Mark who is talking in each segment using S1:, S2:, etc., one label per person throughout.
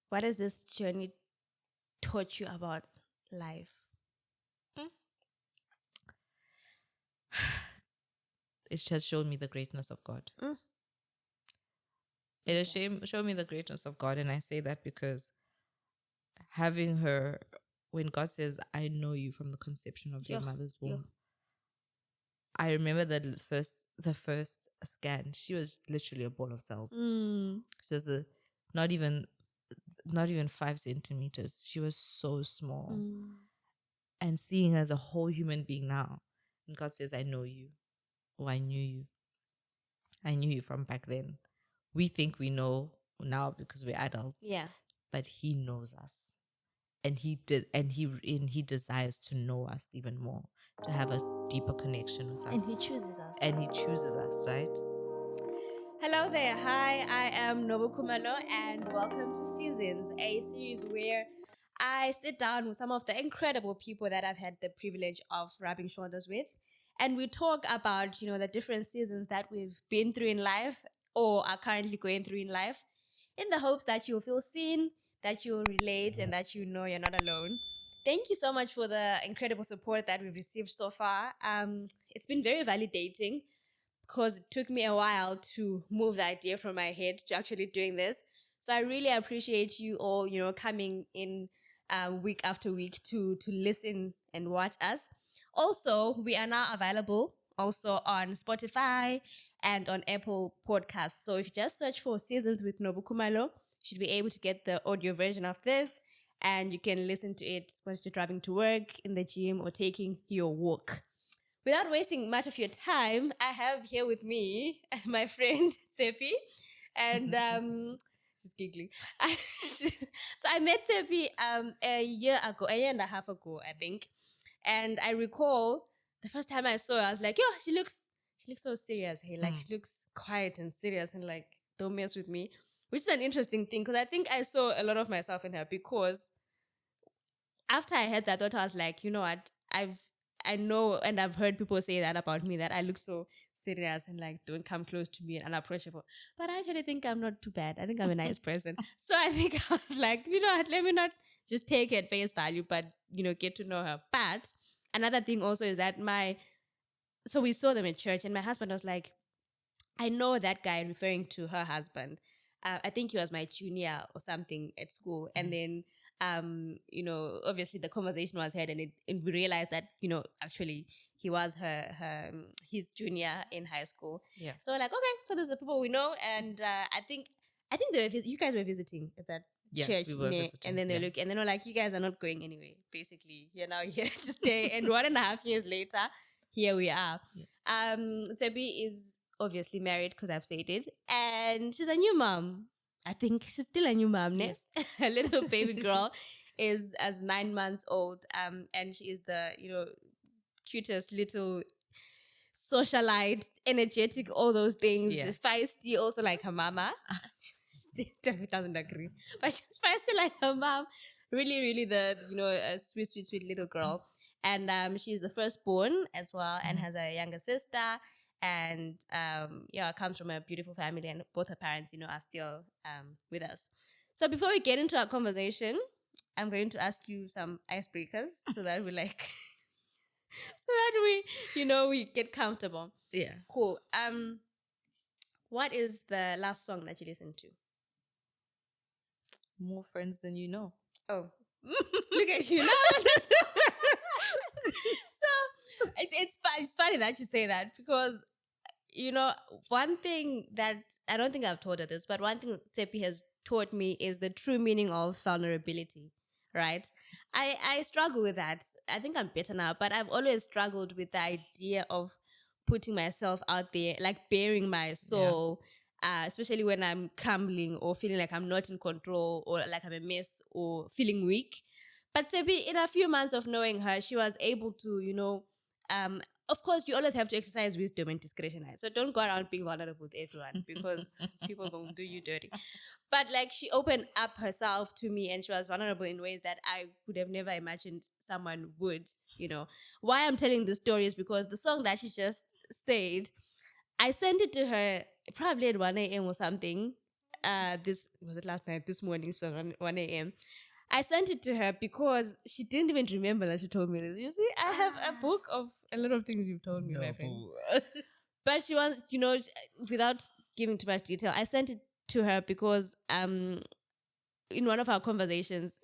S1: What has this journey taught you about life?
S2: It has shown me the greatness of God.
S1: Mm.
S2: It has shown me the greatness of God. And I say that because having her, when God says, I know you from the conception of your mother's womb, I remember that the first scan, she was literally a ball of cells. She was not even 5 centimeters. She was so small. And seeing her as a whole human being now, and God says, I know you. Oh, I knew you. I knew you from back then. We think we know now because we're adults.
S1: Yeah.
S2: But he knows us. And he desires to know us even more, to have a deeper connection with us.
S1: And he chooses us.
S2: And he chooses us, right?
S1: Hello there. Hi, I am Nobu Kumalo, and welcome to Seasons, a series where I sit down with some of the incredible people that I've had the privilege of rubbing shoulders with. And we talk about, the different seasons that we've been through in life or are currently going through in life, in the hopes that you'll feel seen, that you'll relate, and that you know you're not alone. Thank you so much for the incredible support that we've received so far. It's been very validating because it took me a while to move the idea from my head to actually doing this. So I really appreciate you all, coming in week after week to listen and watch us. Also, we are now available also on Spotify and on Apple Podcasts. So if you just search for Seasons with Nobukumalo, you should be able to get the audio version of this, and you can listen to it once you're driving to work, in the gym, or taking your walk. Without wasting much of your time, I have here with me my friend Tshepi, and she's giggling. So I met Tshepi a year ago, a year and a half ago, I think, and I recall the first time I saw her, I was like, "Yo, she looks so serious. Hey, like she looks quiet and serious, and like don't mess with me." Which is an interesting thing because I think I saw a lot of myself in her because after I had that thought, I was like, you know what? I know and I've heard people say that about me, that I look so serious and like don't come close to me and unapproachable. But I actually think I'm not too bad. I think I'm a nice person. So I think I was like, you know what, let me not just take it at face value, but get to know her. But another thing also is that so we saw them at church and my husband was like, I know that guy, referring to her husband. I think he was my junior or something at school. And then, obviously the conversation was had and we realized that, actually he was his junior in high school.
S2: Yeah.
S1: So we're like, okay, so these are people we know. And I think you guys were visiting at that church.
S2: We were visiting,
S1: and then they look, and then we're like, you guys are not going anywhere. Basically, you're now here to stay. And 1.5 years later, here we are. Tshepi is obviously married because I've said it, and she's a new mom. I think she's still a new mom. Yes, her little baby girl is as 9 months old, and she is the cutest little socialite, energetic, all those things.
S2: Yeah.
S1: Feisty, also like her mama. Definitely doesn't agree, but she's feisty like her mom. Really, really the a sweet, sweet, sweet little girl. And she's the firstborn as well, and has a younger sister. And comes from a beautiful family, and both her parents, are still with us. So before we get into our conversation, I'm going to ask you some icebreakers so that we like, so that we get comfortable.
S2: Yeah.
S1: Cool. What is the last song that you listened to?
S2: More friends than you know.
S1: Oh, look at you now. So it's funny that you say that because one thing that I don't think I've taught her this, but one thing Tshepi has taught me is the true meaning of vulnerability. Right? I struggle with that. I think I'm better now, but I've always struggled with the idea of putting myself out there, like bearing my soul. Especially when I'm crumbling or feeling like I'm not in control or like I'm a mess or feeling weak. But Tshepi, in a few months of knowing her, she was able to, of course, you always have to exercise wisdom and discretion. Right? So don't go around being vulnerable with everyone because people will do you dirty. But like she opened up herself to me and she was vulnerable in ways that I would have never imagined someone would. Why I'm telling this story is because the song that she just said, I sent it to her probably at 1 a.m. or something. this was it last night, this morning, so 1 a.m. I sent it to her because she didn't even remember that she told me this. You see, I have a book of a lot of things you've told me, my friend. But she was, without giving too much detail, I sent it to her because in one of our conversations,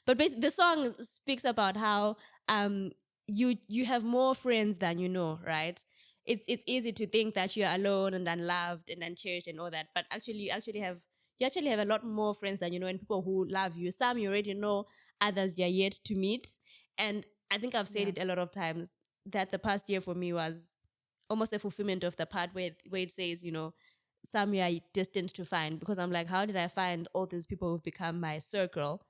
S1: But basically, the song speaks about how you have more friends than you know, right? It's easy to think that you're alone and unloved and uncherished and all that, but actually you actually have a lot more friends than you know, and people who love you. Some you already know, others you're yet to meet. And I think I've said it a lot of times that the past year for me was almost a fulfillment of the part where it says, some you are destined to find, because I'm like, how did I find all these people who've become my circle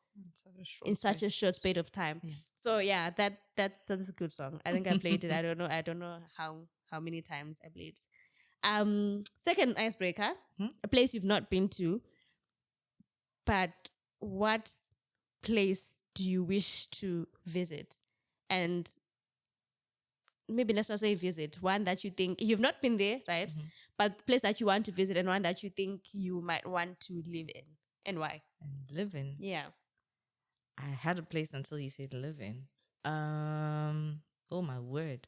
S1: in such a short space of time? Yeah. So yeah, that's a good song. I think I played it. I don't know how many times I played. Second icebreaker, a place you've not been to, but what place do you wish to visit? And maybe let's not say visit, one that you think you've not been there, right? Mm-hmm. But place that you want to visit and one that you think you might want to live in, and why?
S2: And live in?
S1: Yeah.
S2: I had a place until you said live in. Oh my word.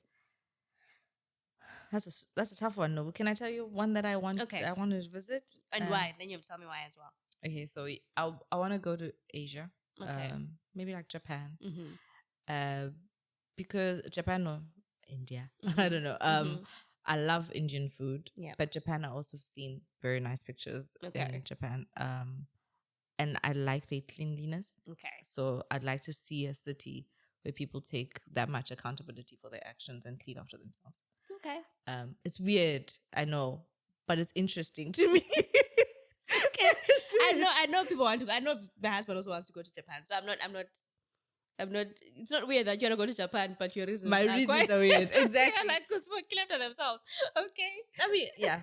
S2: That's a tough one. No, can I tell you one that I want? Okay. I want to visit,
S1: and why? Then you have to tell me why as well.
S2: Okay, so I want to go to Asia. Okay. Maybe like Japan. Mm-hmm. Because Japan or India, mm-hmm. I don't know. I love Indian food. Yeah. But Japan, I also seen very nice pictures in Japan. And I like their cleanliness. Okay. So I'd like to see a city where people take that much accountability for their actions and clean after themselves. Okay. It's weird, I know, but it's interesting to me.
S1: Okay. I know people want to. I know my husband also wants to go to Japan. So I'm not. It's not weird that you want to go to Japan, but your reasons.
S2: My reasons are weird. Exactly.
S1: Like, because people kill after themselves. Okay.
S2: I mean, yeah.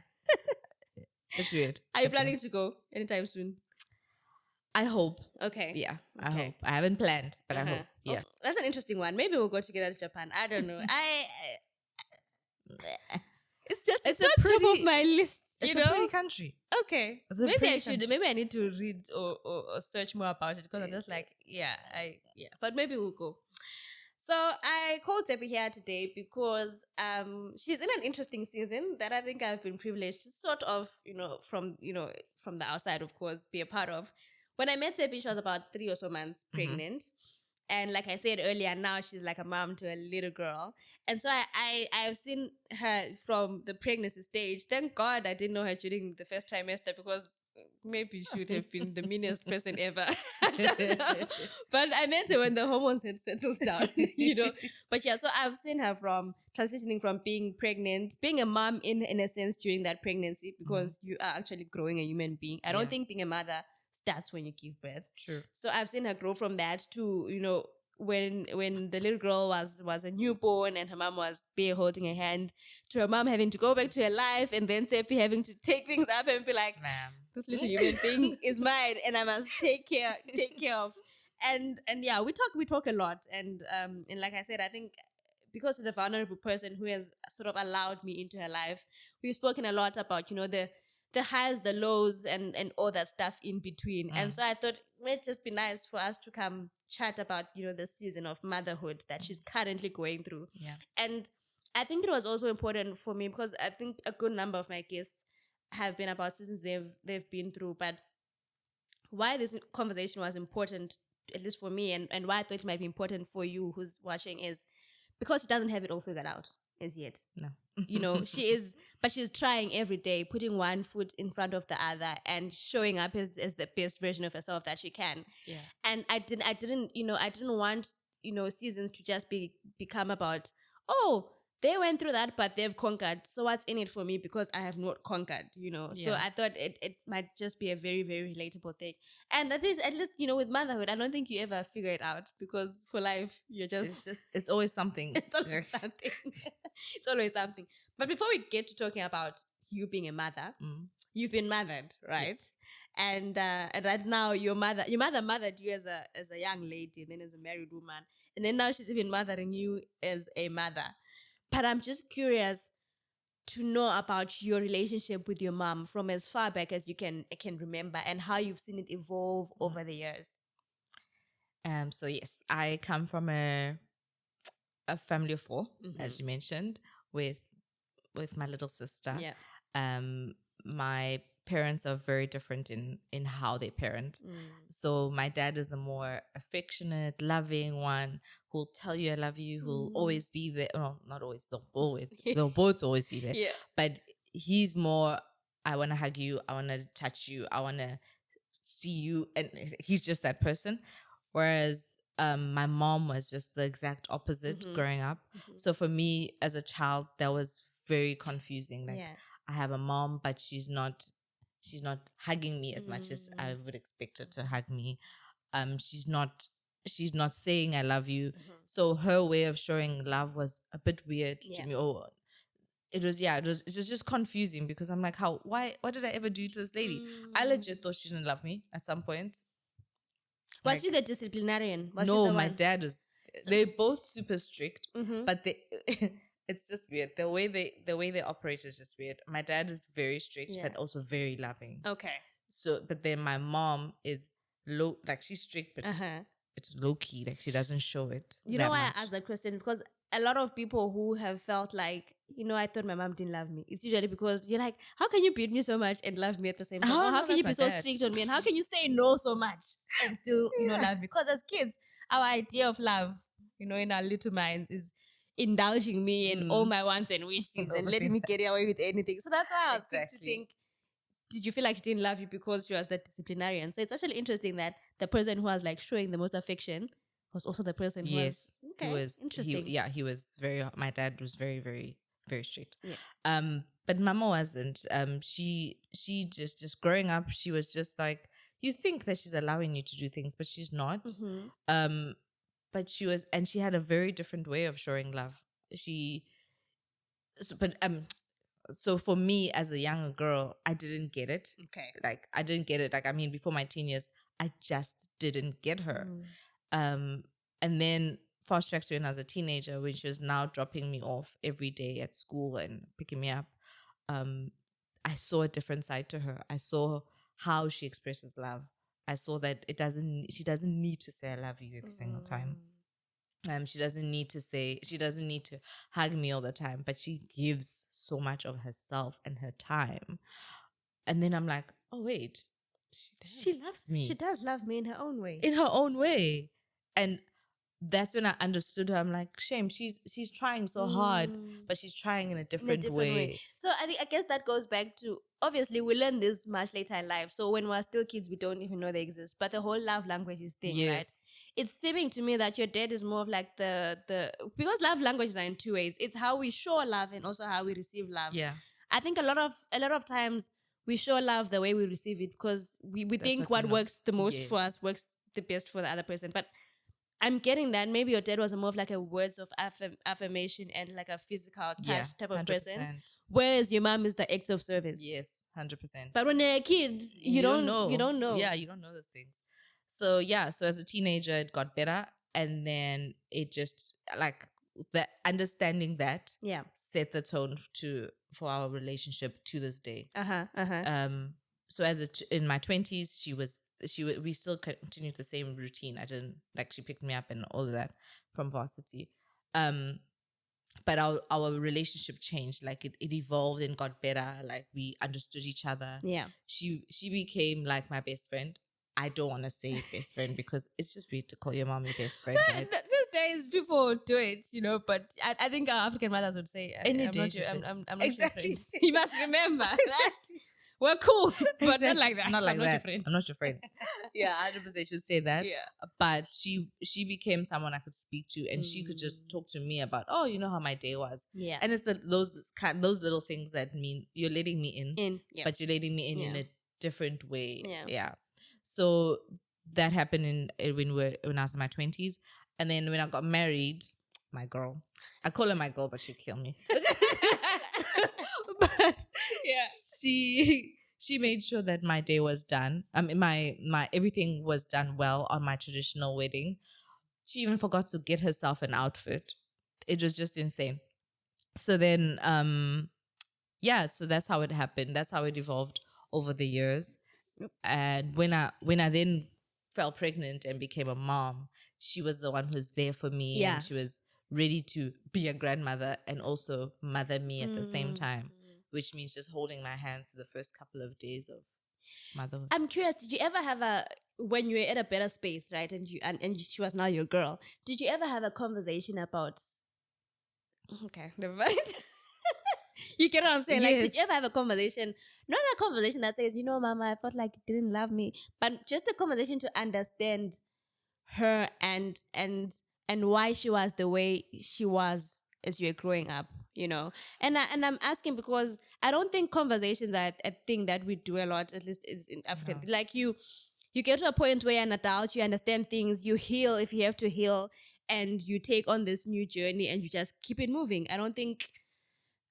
S2: It's weird.
S1: Are you planning to go anytime soon?
S2: I hope.
S1: Okay.
S2: Yeah, I hope. I haven't planned, but I hope. Yeah.
S1: Oh, that's an interesting one. Maybe we'll go together to Japan. I don't know. It's not top of my list,
S2: it's a pretty country.
S1: Okay. Maybe I should. Maybe I need to read or search more about it, because I'm just like, but maybe we'll go. So I called Tshepi here today because she's in an interesting season that I think I've been privileged to sort of, from the outside, of course, be a part of. When I met Tshepi, she was about 3 or so months pregnant. Mm-hmm. And like I said earlier, now she's like a mom to a little girl. And so I've seen her from the pregnancy stage. Thank God I didn't know her during the first trimester, because maybe she would have been the meanest person ever. But I met her when the hormones had settled down, But yeah, so I've seen her from transitioning from being pregnant, being a mom in a sense during that pregnancy, because you are actually growing a human being. I don't think being a mother starts when you give birth.
S2: True.
S1: So I've seen her grow from that to, when the little girl was a newborn and her mom was bare holding her hand, to her mom having to go back to her life, and then Tshepi having to take things up and be like, ma'am, this little human being is mine and I must take care of. And yeah, we talk a lot, and like I said, I think because she's a vulnerable person who has sort of allowed me into her life, we've spoken a lot about, the highs, the lows, and all that stuff in between. And so I thought it might just be nice for us to come chat about, the season of motherhood that she's currently going through. Yeah. And I think it was also important for me, because I think a good number of my guests have been about seasons they've been through. But why this conversation was important, at least for me, and why I thought it might be important for you who's watching, is because she doesn't have it all figured out as yet. No. But she's trying every day, putting one foot in front of the other and showing up as the best version of herself that she can. Yeah. And I didn't want, seasons to just become about, oh, they went through that, but they've conquered. So what's in it for me because I have not conquered, Yeah. So I thought it might just be a very, very relatable thing. And at least, with motherhood, I don't think you ever figure it out, because for life, you're
S2: it's always something.
S1: It's always something. It's always something. But before we get to talking about you being a mother, you've been mothered, right? Yes. And right now, your mother mothered you as a young lady, and then as a married woman, and then now she's even mothering you as a mother. But I'm just curious, to know about your relationship with your mom from as far back as you can remember, and how you've seen it evolve over the years.
S2: So yes, I come from a family of 4, as you mentioned, with my little sister.
S1: Yeah.
S2: My parents are very different in how they parent. So my dad is the more affectionate, loving one who'll tell you I love you, who'll always be there. Well, not always, they'll both always be there.
S1: Yeah.
S2: But he's more, I want to hug you, I want to touch you, I want to see you, and he's just that person. Whereas my mom was just the exact opposite growing up. So for me as a child, that was very confusing. Like, I have a mom, but she's not hugging me as much as I would expect her to hug me. She's not saying I love you. So her way of showing love was a bit weird to me. Oh, it was just confusing, because I'm like, what did I ever do to this lady? I legit thought she didn't love me at some point.
S1: Was she the disciplinarian? Was she
S2: No,
S1: the
S2: my
S1: one?
S2: dad is. They're both super strict, but they. It's just weird. The way they operate is just weird. My dad is very strict, but also very loving.
S1: Okay.
S2: So, but then my mom is low, like she's strict, but it's low key. Like she doesn't show it.
S1: You know why I asked that question? Because a lot of people who have felt like, I thought my mom didn't love me, it's usually because you're like, how can you beat me so much and love me at the same time? Or how can you be so strict on me? And how can you say no so much and still, love me? Because as kids, our idea of love, in our little minds is indulging me in all my wants and wishes and letting me get away with anything. So that's why I was quick to think, did you feel like she didn't love you because she was that disciplinarian? So it's actually interesting that the person who was like showing the most affection was also the person who was. Okay,
S2: he was
S1: interesting.
S2: He was very. My dad was very, very, very strict. Yeah. But Mama wasn't. She just growing up, she was just like, you think that she's allowing you to do things, but she's not. But she was, and she had a very different way of showing love. So for me as a younger girl, I didn't get it. Okay. Like I didn't get it. Like, I mean, before my teen years, I just didn't get her. And then fast track to when I was a teenager, when she was now dropping me off every day at school and picking me up, I saw a different side to her. I saw how she expresses love. I saw that she doesn't need to say I love you every single time. She doesn't need to hug me all the time, but she gives so much of herself and her time. And then I'm like, oh wait, she loves me.
S1: She does love me in her own way.
S2: In her own way. And that's when I understood her. I'm like, shame, she's trying so hard, but she's trying in a different way.
S1: So I guess that goes back to, obviously we learn this much later in life. So when we're still kids, we don't even know they exist. But the whole love languages thing, right? It's seeming to me that your dad is more of like the because love languages are in two ways. It's how we show love and also how we receive love. Yeah. I think a lot of times we show love the way we receive it, because we think what works the most for us works the best for the other person. But I'm getting that maybe your dad was more of like a words of affirmation and like a physical touch type of 100%. Person, whereas your mom is the acts of service.
S2: Yes, 100%.
S1: But when you're a kid, you don't know. You don't know.
S2: Yeah, you don't know those things. So as a teenager, it got better, and then it just, like, the understanding that set the tone for our relationship to this day. So in my 20s, we still continued the same routine. I didn't, like, she picked me up and all of that from varsity. But our relationship changed. Like, it evolved and got better. Like, we understood each other. Yeah. She became like my best friend. I don't want to say best friend because it's just weird to call your mom your best friend. Right?
S1: These days, people do it, but I think our African mothers would say, I'm not
S2: exactly.
S1: your friend. You must remember that. We're cool, but not like that.
S2: Not like that. I'm not your friend. Yeah, 100% should say that. Yeah. But she became someone I could speak to, and she could just talk to me about, how my day was. Yeah. And it's those little things that mean you're letting me in, but you're letting me in a different way. Yeah. Yeah. So that happened when I was in my 20s. And then when I got married, my girl, I call her my girl, but she'll kill me. But yeah, she made sure that my day was done. My everything was done well on my traditional wedding. She even forgot to get herself an outfit. It was just insane. So then yeah, so that's how it happened. That's how it evolved over the years. And when I then fell pregnant and became a mom, she was the one who was there for me,
S1: Yeah.
S2: and she was ready to be a grandmother and also mother me at the same time, which means just holding my hand through the first couple of days of motherhood.
S1: I'm curious, did you ever have when you were at a better space, right? And she was now your girl. Did you ever have a conversation about, okay, never mind. You get what I'm saying? Like, did you
S2: Yes.
S1: ever have a conversation, not a conversation that says, Mama, I felt like you didn't love me, but just a conversation to understand her and why she was the way she was as you were growing up, and I'm asking because I don't think conversations are a thing that we do a lot, at least is in African.
S2: No.
S1: Like you get to a point where you're an adult, you understand things, you heal if you have to heal, and you take on this new journey and you just keep it moving. I don't think,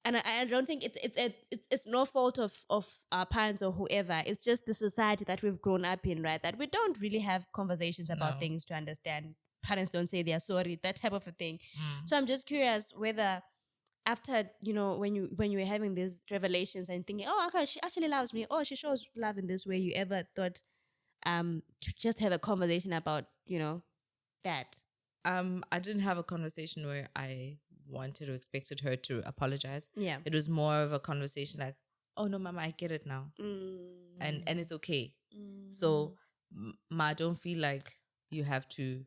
S1: and I don't think it's no fault of our parents or whoever. It's just the society that we've grown up in, right? That we don't really have conversations about
S2: No.
S1: things to understand. Parents don't say they're sorry, that type of a thing.
S2: Mm.
S1: So I'm just curious whether after, when you were having these revelations and thinking, oh, okay, she actually loves me, oh, she shows love in this way, you ever thought to just have a conversation about, that.
S2: I didn't have a conversation where I wanted or expected her to apologize.
S1: Yeah.
S2: It was more of a conversation like, oh no, Mama, I get it now. And it's okay. So Ma, don't feel like you have to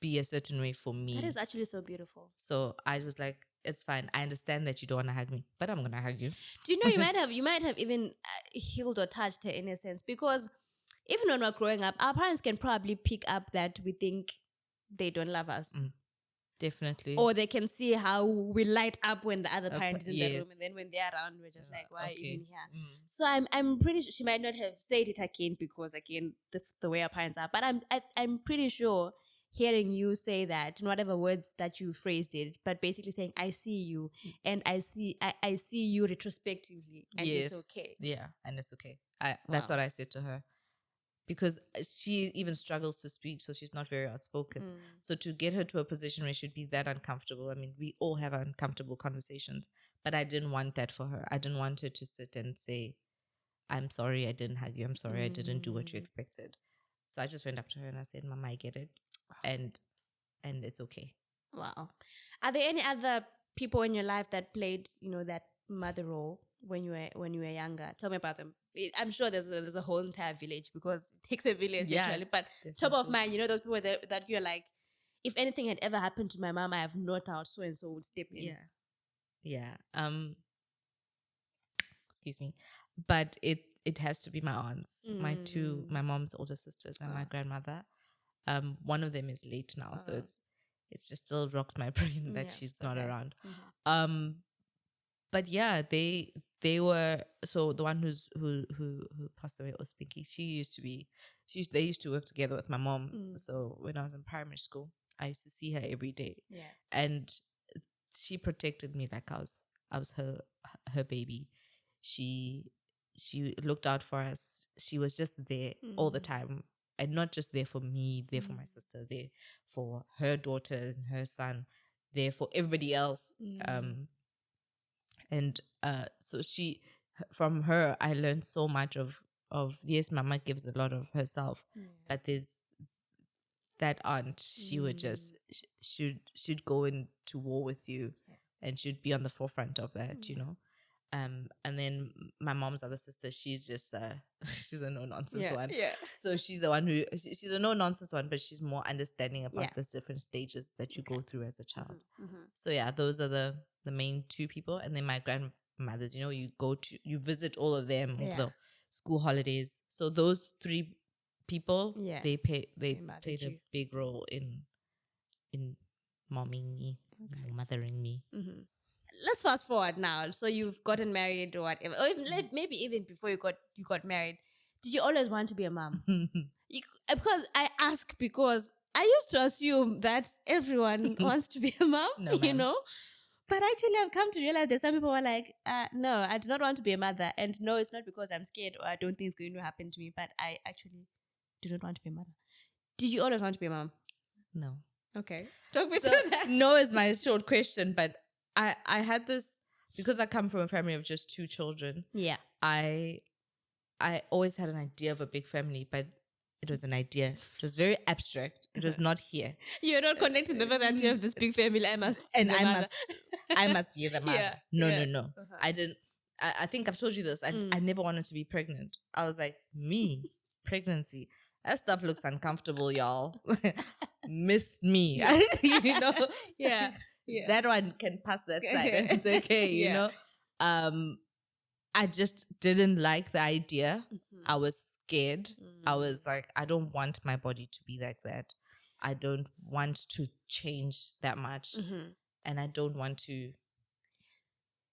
S2: be a certain way for me.
S1: That is actually so beautiful.
S2: So I was like, it's fine. I understand that you don't want to hug me, but I'm gonna hug you.
S1: Do you know you might have even healed or touched her in a sense, because even when we're growing up, our parents can probably pick up that we think they don't love us.
S2: Definitely.
S1: Or they can see how we light up when the other parent is in the room,
S2: yes.
S1: and then when they're around, we're just like, why are you
S2: okay.
S1: even here? So I'm pretty sure she might not have said it again because, again, the way our parents are. But I'm pretty sure hearing you say that in whatever words that you phrased it, but basically saying, I see you, and I see you retrospectively, and
S2: yes.
S1: it's okay.
S2: Yeah, and it's okay. That's what I said to her. Because she even struggles to speak, so she's not very outspoken. So to get her to a position where she'd be that uncomfortable, I mean, we all have uncomfortable conversations, but I didn't want that for her. I didn't want her to sit and say, I'm sorry I didn't hug you. I'm sorry I didn't do what you expected. So I just went up to her and I said, Mama, I get it. And it's okay.
S1: Wow. Are there any other people in your life that played, that mother role when you were younger? Tell me about them. I'm sure there's a whole entire village, because it takes a village, actually. But definitely. Top of mind, those people that you're like, if anything had ever happened to my mom, I have no doubt so and so would step in.
S2: Yeah. Excuse me, but it has to be my aunts, my mom's older sisters, and my grandmother. One of them is late now, so it's just still rocks my brain that she's not around. But yeah, they were, so the one who passed away was Pinky. They used to work together with my mom. So when I was in primary school, I used to see her every day.
S1: Yeah.
S2: And she protected me like I was her baby. She looked out for us. She was just there all the time. And not just there for me, there for my sister, there for her daughter and her son, there for everybody else. And so from her, I learned so much of yes, Mama gives a lot of herself, but there's that aunt. She would just should go into war with you, and should be on the forefront of that, And then my mom's other sister, she's just she's a no nonsense one. Yeah. So she's the one who she's a no nonsense one, but she's more understanding about the different stages that you go through as a child. So yeah, those are the main two people, and then my grandmothers. You visit all of them over the school holidays. So those three people, they played a big role in momming me, mothering me.
S1: Let's fast forward now. So you've gotten married or whatever, or maybe even before you got married. Did you always want to be a mom? Because I ask because I used to assume that everyone wants to be a mom,
S2: No,
S1: But actually, I've come to realize that some people are like, no, I do not want to be a mother. And no, it's not because I'm scared or I don't think it's going to happen to me, but I actually do not want to be a mother. Did you always want to be a mom?
S2: No.
S1: Okay. Talk me through that.
S2: No is my short question, but I had this, because I come from a family of just 2 children,
S1: Yeah.
S2: I always had an idea of a big family, but it was an idea. It was very abstract. It was not here.
S1: You're not connecting the fact that you have this big family. I must.
S2: And
S1: be the
S2: I
S1: mother.
S2: must be the mother.
S1: Yeah,
S2: No,
S1: yeah.
S2: no. I didn't. I think I've told you this. I never wanted to be pregnant. I was like, me, pregnancy. That stuff looks uncomfortable, y'all. Miss me. You know?
S1: Yeah. Yeah.
S2: That one can pass that side and it's okay, you know? I just didn't like the idea. I was scared. I was like, I don't want my body to be like that. I don't want to change that much. And I don't want to.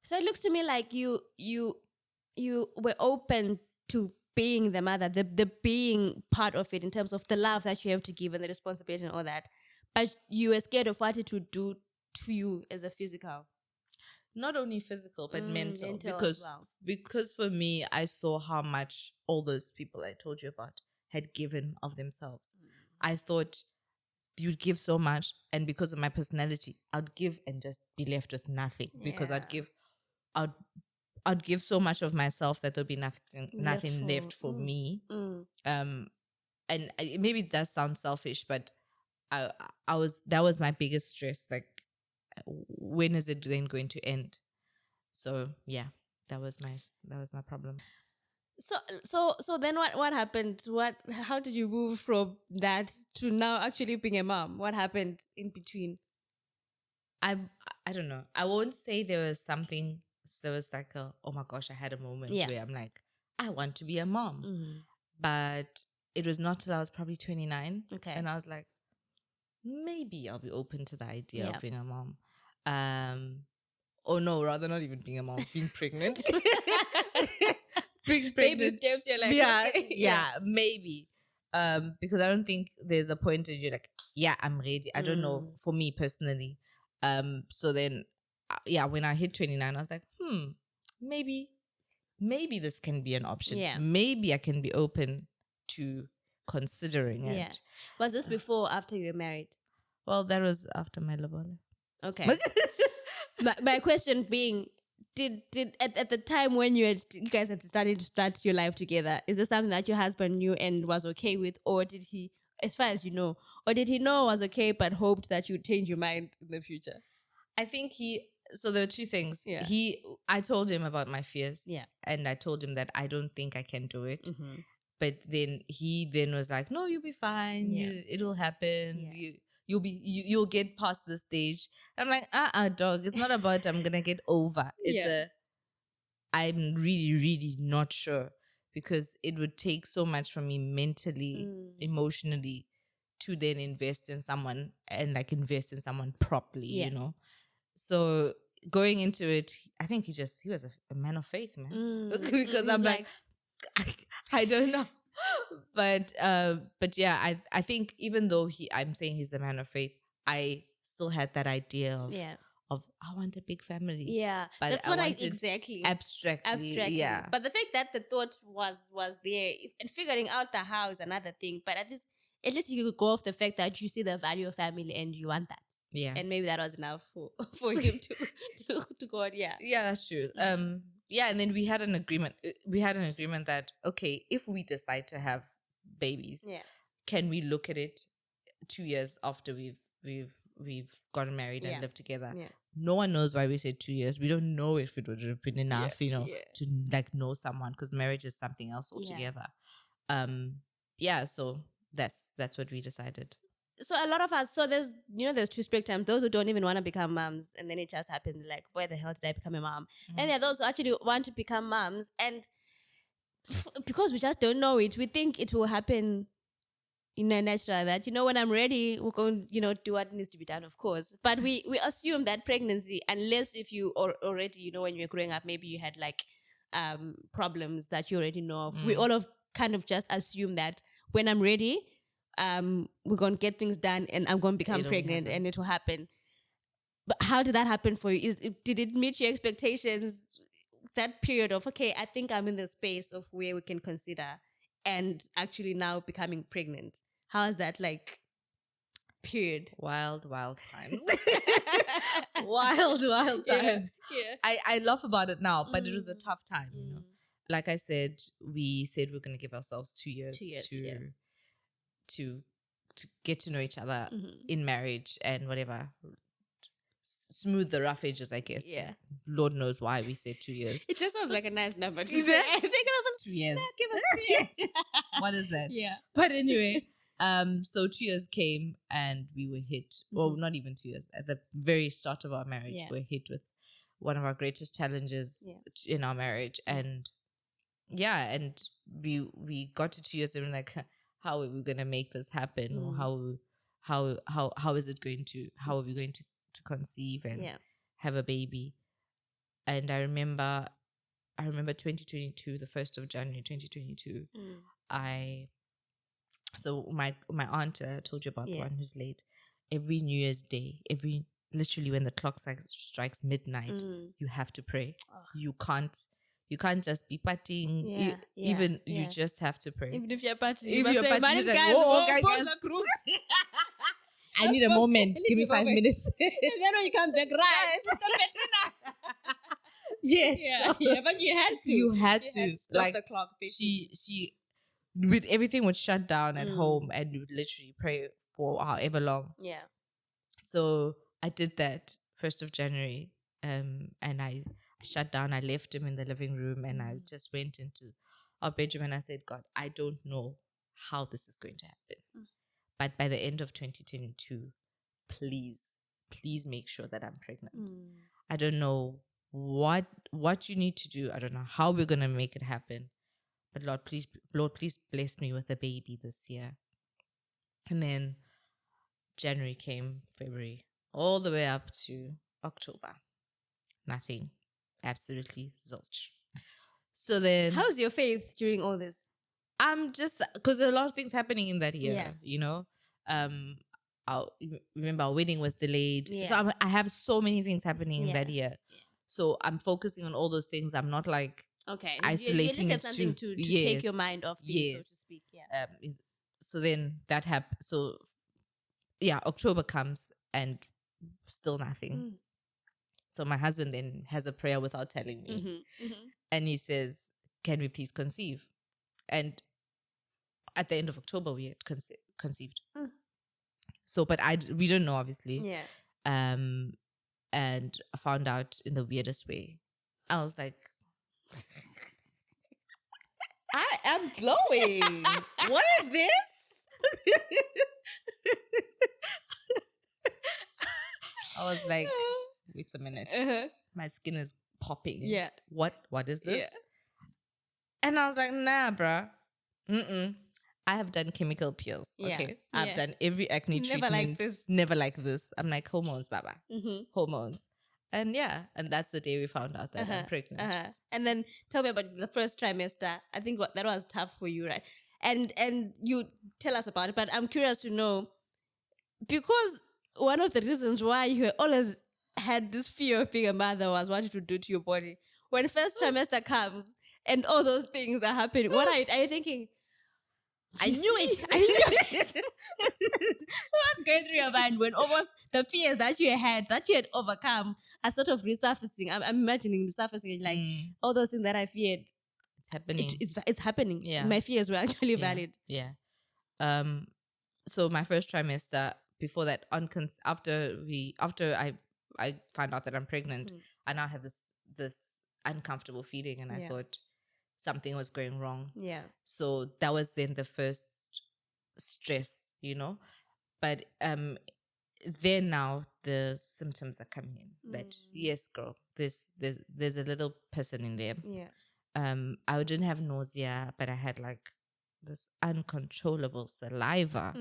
S1: So it looks to me like you were open to being the mother, the being part of it in terms of the love that you have to give and the responsibility and all that. But you were scared of what it would do to you as a physical.
S2: Not only physical, but mental.
S1: As well.
S2: Because for me, I saw how much all those people I told you about had given of themselves. I thought you'd give so much, and because of my personality, I'd give and just be left with nothing. Because I'd give so much of myself that there'd be nothing left for me. And maybe it does sound selfish, but that was my biggest stress. Like, when is it then going to end? So yeah, that was my problem.
S1: So then what happened? How did you move from that to now actually being a mom? What happened in between?
S2: I don't know. I won't say there was like oh my gosh, I had a moment where I'm like, I want to be a mom. But it was not till I was probably 29.
S1: Okay.
S2: And I was like, maybe I'll be open to the idea of being a mom. Oh no, rather not even being a mom, being pregnant. Being pregnant.
S1: Baby steps, you're like,
S2: yeah, maybe. Because I don't think there's a point where you're like, yeah, I'm ready. I don't know, for me personally. So then, when I hit 29, I was like, maybe this can be an option.
S1: Yeah.
S2: Maybe I can be open to considering it.
S1: Yeah. Was this before or after you were married?
S2: Well, that was after my lobola.
S1: Okay. my question being, did at the time when you guys had started to start your life together, is this something that your husband knew and was okay with, or did he, as far as you know, or did he know was okay but hoped that you'd change your mind in the future?
S2: I think so there were 2 things.
S1: Yeah.
S2: I told him about my fears.
S1: Yeah.
S2: And I told him that I don't think I can do it. But then he was like, no, you'll be fine.
S1: Yeah.
S2: It'll happen.
S1: Yeah.
S2: You'll get past the stage. I'm like, dog. It's not about I'm gonna get over. It's I'm really, really not sure, because it would take so much from me mentally, emotionally, to then invest in someone and like invest in someone properly, you know. So going into it, I think he was a man of faith, man. Because I'm like I don't know. But yeah, I think even though I'm saying he's a man of faith, I still had that idea of I want a big family.
S1: Yeah,
S2: but
S1: that's what exactly
S2: abstractly. Yeah,
S1: but the fact that the thought was there and figuring out the how is another thing. But at least you could go off the fact that you see the value of family and you want that.
S2: Yeah,
S1: and maybe that was enough for him to go on. Yeah,
S2: that's true. Yeah, and then we had an agreement. That, okay, if we decide to have babies, can we look at it 2 years after we've gotten married and lived together? Yeah. No one knows why we said 2 years. We don't know if it would have been enough, to like know someone, because marriage is something else altogether. So that's what we decided.
S1: So a lot of us, there's 2 spectrums. Those who don't even want to become moms, and then it just happens, like, why the hell did I become a mom? And there are those who actually want to become moms, and because we just don't know it, we think it will happen in a natural, that, when I'm ready, we're going, do what needs to be done, of course. But we assume that pregnancy, unless if you already, when you were growing up, maybe you had like problems that you already know of. We all of kind of just assume that when I'm ready, we're going to get things done and I'm going to become pregnant and it will happen. But how did that happen for you? Did it meet your expectations, that period of, okay, I think I'm in the space of where we can consider, and actually now becoming pregnant? How is that like? Period.
S2: Wild times. wild times.
S1: Yeah.
S2: I laugh about it now, but it was a tough time, Like I said, we said we're going to give ourselves 2 years, to get to know each other in marriage and whatever. Smooth the rough edges, I guess.
S1: Yeah.
S2: Lord knows why we said 2 years.
S1: It just sounds like a nice number to
S2: say.
S1: I think
S2: 2 years.
S1: Give us 2 years.
S2: What is that?
S1: Yeah.
S2: But anyway, so 2 years came and we were hit. Well, not even 2 years. At the very start of our marriage, we were hit with one of our greatest challenges in our marriage. And and we got to 2 years and we're like, how are we gonna make this happen? Or how is it going to, how are we going to conceive and have a baby? And I remember 2022, the 1st of January 2022, so my aunt, told you about the one who's late. Every New Year's Day, literally when the clock strikes midnight, you have to pray. You can't just be partying. You just have to pray.
S1: Even if you're partying,
S2: if you're partying, guys. I need a moment. Give me 5 minutes.
S1: And then when you come back,
S2: yes.
S1: Yeah, but you had to.
S2: You had to.
S1: Stop
S2: like
S1: the clock. Basically.
S2: She with everything would shut down at home, and you would literally pray for however long.
S1: Yeah.
S2: So I did that 1st of January, and I shut down. I left him in the living room, and I just went into our bedroom, and I said, God, I don't know how this is going to happen, but by the end of 2022, please make sure that I'm pregnant. I don't know what you need to do. I don't know how we're gonna make it happen, but Lord, please bless me with a baby this year. And then January came, February, all the way up to October. Nothing. Absolutely zilch. So then,
S1: how's your faith during all this?
S2: I'm just, because there are a lot of things happening in that year, remember our wedding was delayed.
S1: Yeah.
S2: So I have so many things happening in that year. So I'm focusing on all those things. I'm not like isolating.
S1: You just have something to take your mind off things, so to speak. Yeah.
S2: So then that happened. So October comes and still nothing. So my husband then has a prayer without telling me. And he says, can we please conceive? And at the end of October, we had conceived. So, but we don't know, obviously.
S1: Yeah.
S2: And I found out in the weirdest way. I was like, I am glowing. What is this? I was like, wait a minute. My skin is popping.
S1: Yeah.
S2: What is this?
S1: Yeah.
S2: And I was like, nah, bruh. I have done chemical peels. Okay. I've done every acne treatment. Never like this. I'm like, hormones, baba. Hormones. And and that's the day we found out that I'm pregnant.
S1: And then tell me about the first trimester. I think that was tough for you, right? And you tell us about it, but I'm curious to know, because one of the reasons why you always had this fear of being a mother was what it would do to your body. When first trimester comes and all those things are happening, what are you thinking? I knew it. So what's going through your mind when almost the fears that you had overcome are sort of resurfacing? I'm imagining resurfacing, like all those things that I feared.
S2: It's happening.
S1: It's happening.
S2: Yeah.
S1: My fears were actually valid.
S2: Yeah. So my first trimester, before that, after I found out that I'm pregnant, I now have this uncomfortable feeling, and I thought something was going wrong.
S1: Yeah. So
S2: that was then the first stress, But then now the symptoms are coming in. That yes, girl, there's a little person in there.
S1: Yeah.
S2: I didn't have nausea, but I had like this uncontrollable saliva.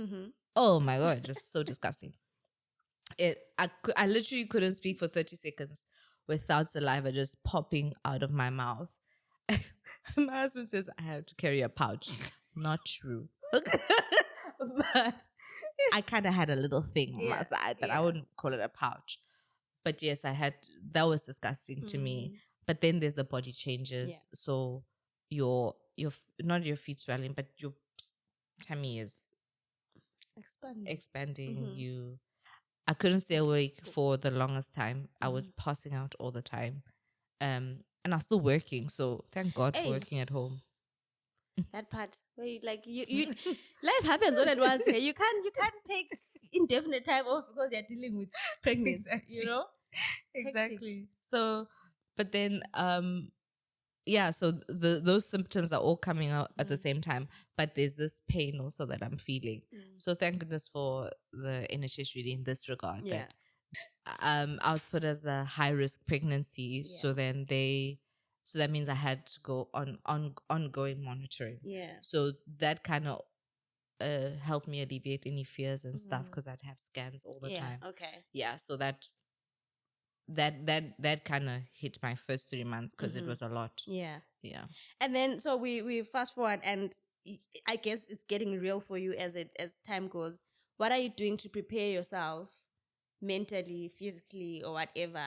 S2: Oh my God, just so disgusting. I literally couldn't speak for 30 seconds without saliva just popping out of my mouth. My husband says I have to carry a pouch. Not true. But I kind of had a little thing on my side, but I wouldn't call it a pouch. But yes, that was disgusting to me. But then there's the body changes. So your not your feet swelling, but your tummy is expanding. I couldn't stay awake for the longest time. I was passing out all the time. And I was still working. So thank God for working at home.
S1: That part where you life happens all at once. Here. You can't take indefinite time off because you're dealing with pregnancy.
S2: Exactly.
S1: You know?
S2: Exactly. Hectic. So, but then yeah, so those symptoms are all coming out at the same time, but there's this pain also that I'm feeling. So thank goodness for the NHS really in this regard. Yeah. That I was put as a high risk pregnancy, so then so that means I had to go on ongoing monitoring. Yeah. So that kind of helped me alleviate any fears and stuff because I'd have scans all the time. Okay. Yeah, so that kind of hit my first 3 months because it was a lot. Yeah. Yeah.
S1: And then so we fast forward, and I guess it's getting real for you as time goes. What are you doing to prepare yourself mentally, physically, or whatever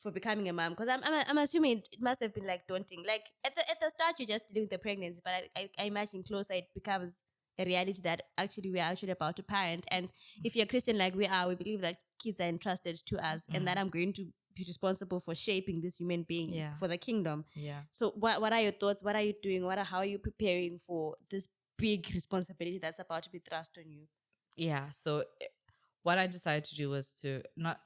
S1: for becoming a mom? Because I'm assuming it must have been like daunting. Like at the start you're just dealing with the pregnancy, but I imagine closer it becomes a reality that actually we are actually about to parent. And if you're Christian like we are, we believe that kids are entrusted to us and that I'm going to be responsible for shaping this human being for the kingdom. Yeah. So what are your thoughts? What are you doing? How are you preparing for this big responsibility that's about to be thrust on you?
S2: Yeah. So what I decided to do was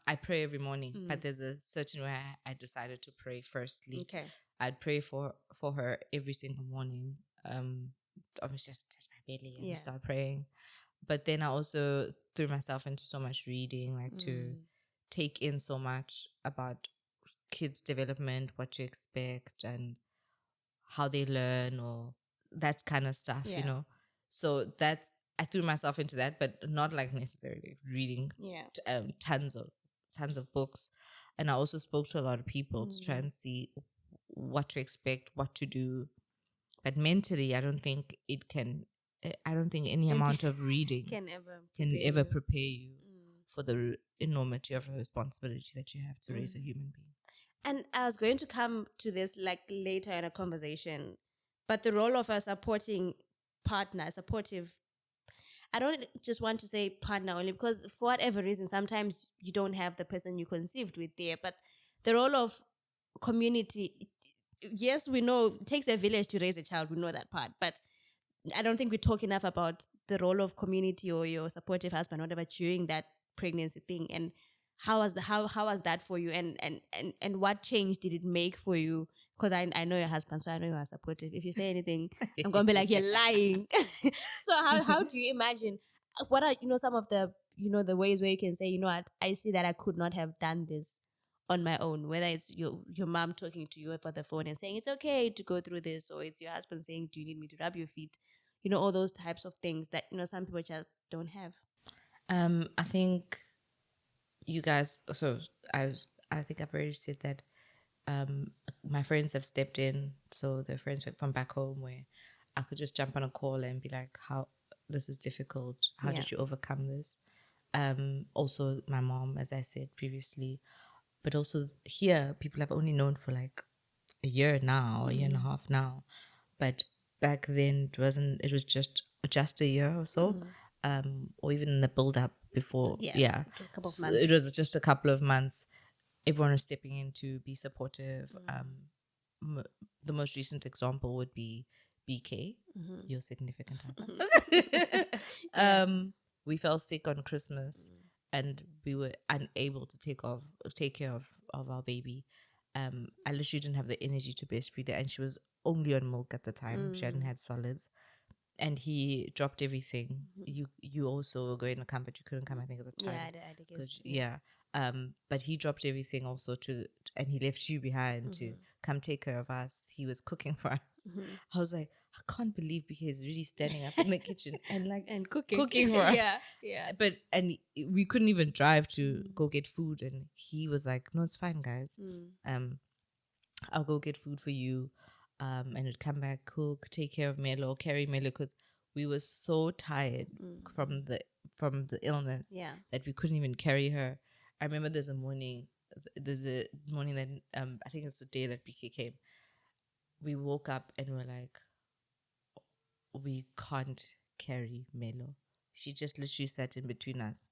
S2: I pray every morning, but there's a certain way I decided to pray firstly. Okay. I'd pray for her every single morning. I was just touch my belly and start praying. But then I also threw myself into so much reading, like to take in so much about kids' development, what to expect and how they learn or that kind of stuff, you know. So I threw myself into that, but not like necessarily reading tons of books. And I also spoke to a lot of people to try and see what to expect, what to do. But mentally, I don't think any amount of reading can ever prepare you for the enormity of the responsibility that you have to raise a human being.
S1: And I was going to come to this like later in a conversation, but the role of a supporting partner, I don't just want to say partner only because for whatever reason, sometimes you don't have the person you conceived with there, but the role of community, yes, we know it takes a village to raise a child. We know that part, but I don't think we talk enough about the role of community or your supportive husband, whatever, during that pregnancy thing. And how was that for you? And what change did it make for you? Because I know your husband, so I know you are supportive. If you say anything, I'm gonna be like, you're lying. So how do you imagine? What are some of the the ways where you can say, what, I see that I could not have done this on my own, whether it's your mom talking to you over the phone and saying it's okay to go through this, or it's your husband saying, do you need me to rub your feet? All those types of things that some people just don't have.
S2: I think you guys, so I think I've already said that my friends have stepped in. So they're friends from back home where I could just jump on a call and be like, how this is difficult, how did you overcome this? Also my mom, as I said previously, but also here people have only known for like a year now, a year and a half now, but back then it was just a year or so, or even in the build up before. Yeah.
S1: Just a couple of months.
S2: It was just a couple of months. Everyone was stepping in to be supportive. The most recent example would be BK, your significant other. We fell sick on Christmas and we were unable to take care of our baby. I literally didn't have the energy to breastfeed her, and she was only on milk at the time. She hadn't had solids. And he dropped everything. You also were going to come, but you couldn't come, I think, at the time.
S1: Yeah, I guess.
S2: Yeah. But he dropped everything also and he left you behind to come take care of us. He was cooking for us. I was like, I can't believe he's really standing up in the kitchen and
S1: and cooking
S2: for us.
S1: Yeah.
S2: But we couldn't even drive to go get food, and he was like, no, it's fine, guys. I'll go get food for you. And it'd come back, cook, take care of Melo, carry Melo, because we were so tired from the illness that we couldn't even carry her. I remember there's a morning that I think it's the day that BK came. We woke up and we're like, we can't carry Melo. she just literally sat in between us,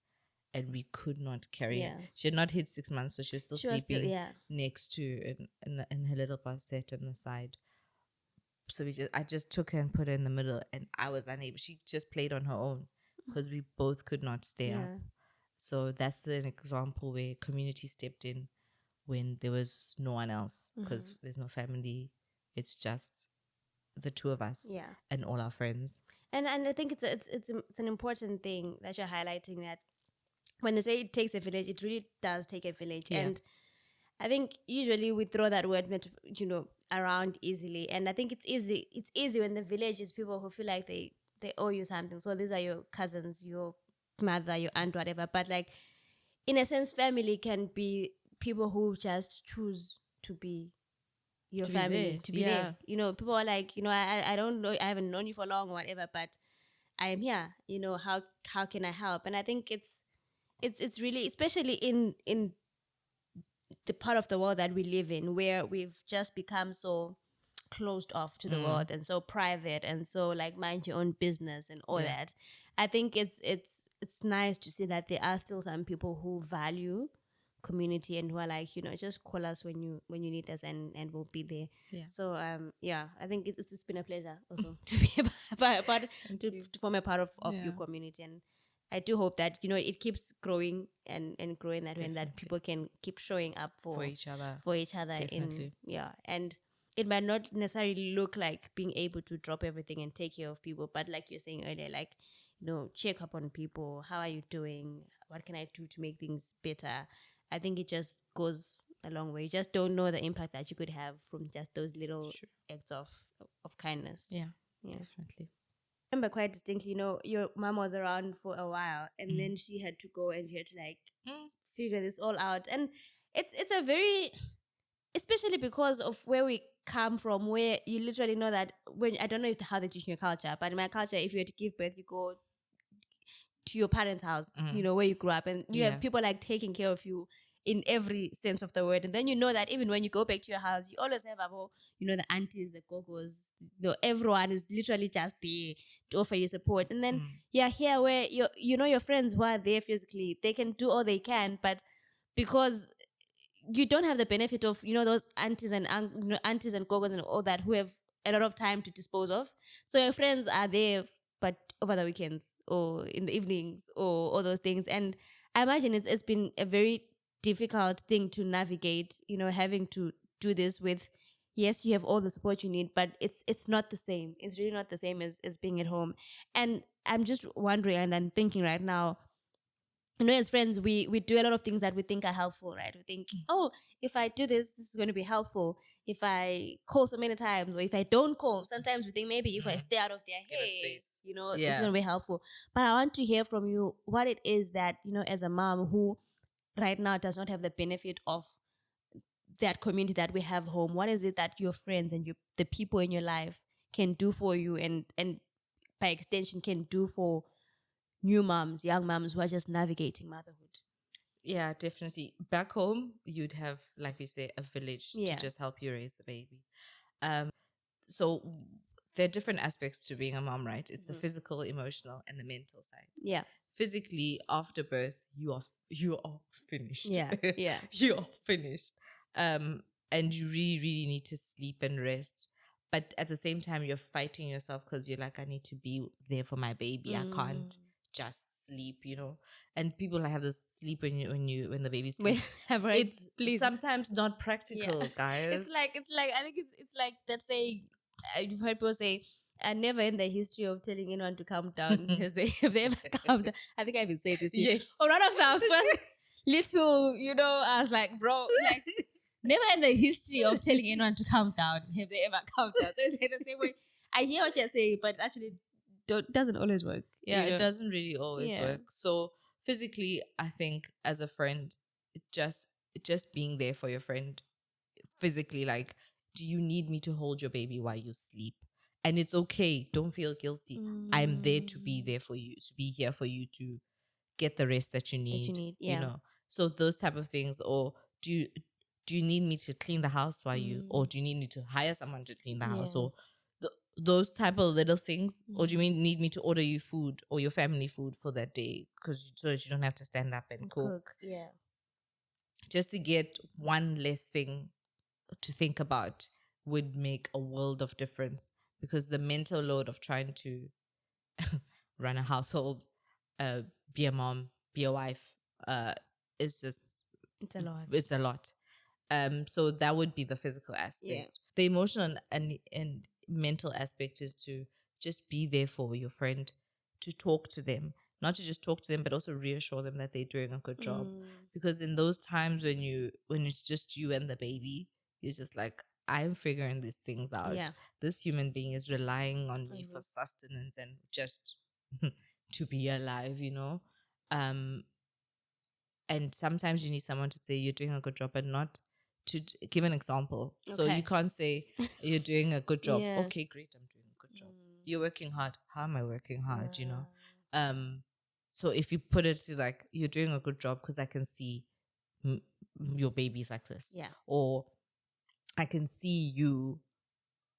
S2: and we could not carry her.
S1: Yeah.
S2: She had not hit 6 months, so she was still
S1: She was
S2: sleeping
S1: yeah.
S2: next to in her little basset on the side. So I just took her and put her in the middle, and I was unable. She just played on her own because we both could not stay up. So that's an example where community stepped in when there was no one else, because there's no family. It's just the two of us and all our friends.
S1: And I think it's an important thing that you're highlighting, that when they say it takes a village, it really does take a village.
S2: Yeah.
S1: And I think usually we throw that word, around easily. And I think it's easy. It's easy when the village is people who feel like they owe you something. So these are your cousins, your mother, your aunt, whatever. But like, in a sense, family can be people who just choose to be your
S2: To be
S1: family,
S2: there.
S1: to be
S2: Yeah.
S1: there. People are like, I don't know, I haven't known you for long or whatever, but I am here. How can I help? And I think it's really, especially in the part of the world that we live in, where we've just become so closed off to the world and so private and so like mind your own business and all that. I think it's nice to see that there are still some people who value community and who are like, just call us when you need us, and we'll be there. So I think it's been a pleasure also to be a part to form a part of your community. And I do hope that it keeps growing and growing that way, and that people can keep showing up for
S2: each other.
S1: Definitely. And it might not necessarily look like being able to drop everything and take care of people, but like you're saying earlier, like, check up on people. How are you doing? What can I do to make things better? I think it just goes a long way. You just don't know the impact that you could have from just those little acts of kindness.
S2: Yeah, definitely.
S1: I remember quite distinctly, your mom was around for a while, and then she had to go, and you had to like figure this all out. And it's a very, especially because of where we come from, where you literally know that when, I don't know how they teach in your culture, but in my culture, if you were to give birth, you go to your parents' house, where you grew up, and you have people like taking care of you in every sense of the word. And then that even when you go back to your house, you always have the aunties, the gogos, everyone is literally just there to offer you support. And then you're here where your friends who are there physically, they can do all they can, but because you don't have the benefit of those aunties and aunties and gogos and all that, who have a lot of time to dispose of. So your friends are there, but over the weekends or in the evenings or all those things. And I imagine it's been a very difficult thing to navigate, having to do this with, yes, you have all the support you need, but it's not the same. It's really not the same as being at home. And I'm just wondering, and I'm thinking right now, as friends, we do a lot of things that we think are helpful, right? We think, oh, if I do this is going to be helpful. If I call so many times, or if I don't call, sometimes we think maybe if I stay out of their haze, it's going to be helpful. But I want to hear from you what it is that, as a mom who right now does not have the benefit of that community that we have home, what is it that your friends and the people in your life can do for you, and by extension can do for new moms, young moms who are just navigating motherhood?
S2: Yeah, definitely. Back home, you'd have, like you say, a village to just help you raise the baby. So there are different aspects to being a mom, right? It's the physical, emotional, and the mental side.
S1: Yeah.
S2: Physically, after birth, you are finished.
S1: Yeah.
S2: You are finished. And you really, really need to sleep and rest. But at the same time, you're fighting yourself because you're like, I need to be there for my baby. I can't just sleep, And people have this sleep when the baby sleeps. It's sometimes not practical, guys.
S1: It's like I think it's like that saying, you've heard people say, never in the history of telling anyone to calm down have they ever calmed down. I think I've been saying this.
S2: Yes.
S1: One of our first little, I was like, bro, like, never in the history of telling anyone to calm down have they ever calmed down. So it's the same way. I hear what you're saying, but actually doesn't always work.
S2: Yeah, it doesn't really always work. So physically, I think as a friend, just being there for your friend physically, like, do you need me to hold your baby while you sleep? And it's okay. Don't feel guilty. I'm there to be there for you, to be here for you, to get the rest that you need. So those type of things. Or do you need me to clean the house while you, or do you need me to hire someone to clean the house? Or those type of little things, or do you need me to order you food or your family food for that day, because so that you don't have to stand up and cook?
S1: Yeah.
S2: Just to get one less thing to think about would make a world of difference, because the mental load of trying to run a household, be a mom, be a wife, is just,
S1: It's a lot.
S2: it's a lot. So that would be the physical aspect.
S1: Yeah.
S2: The emotional and mental aspect is to just be there for your friend, to talk to them, not to just talk to them, but also reassure them that they're doing a good job. Because in those times when it's just you and the baby, you're just like, I'm figuring these things out.
S1: Yeah.
S2: This human being is relying on me for sustenance and just to be alive, and sometimes you need someone to say you're doing a good job, but not to give an example. So you can't say you're doing a good job.
S1: Yeah.
S2: Okay, great, I'm doing a good job. You're working hard. How am I working hard? So if you put it to like, you're doing a good job because I can see your baby's like this.
S1: Yeah.
S2: Or I can see you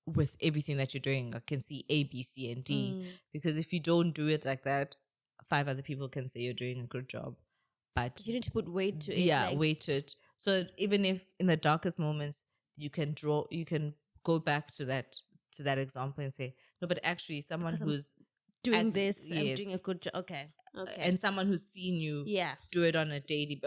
S2: with everything that you're doing. I can see A, B, C, and D. Because if you don't do it like that, 5 other people can say you're doing a good job. But
S1: you need to put weight to it.
S2: Yeah, weight to it. So even if in the darkest moments you can go back to that example and say, no, but actually someone who's
S1: doing this, I'm doing a good job. Okay.
S2: And someone who's seen you do it on a daily,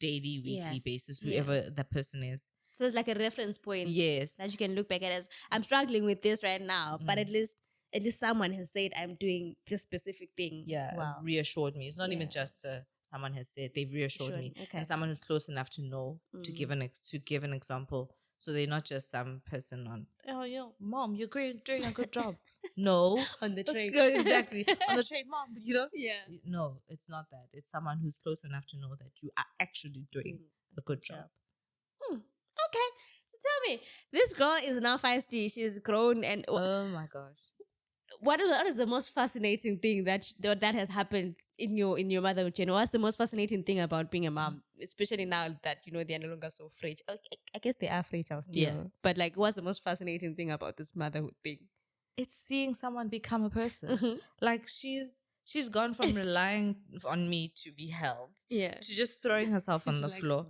S2: weekly basis, whoever that person is.
S1: So it's like a reference point.
S2: Yes.
S1: That you can look back at as, I'm struggling with this right now, but at least someone has said I'm doing this specific thing.
S2: Yeah, reassured me. It's not even just someone has said, they've reassured me.
S1: Okay.
S2: And someone who's close enough to know to give an example. So they're not just some person on, oh, mom, you're doing a good job. No.
S1: On the train.
S2: Exactly. On the train, mom,
S1: Yeah.
S2: No, it's not that. It's someone who's close enough to know that you are actually doing a good job.
S1: Okay. So tell me, this girl is now feisty. She's grown, and
S2: oh my gosh.
S1: What is the most fascinating thing that has happened in your motherhood journey? What's the most fascinating thing about being a mom, especially now that they're no longer so fragile? Okay, I guess they are fragile still, but like, what's the most fascinating thing about this motherhood thing?
S2: It's seeing someone become a person. Like she's gone from relying on me to be held, to just throwing herself on the floor.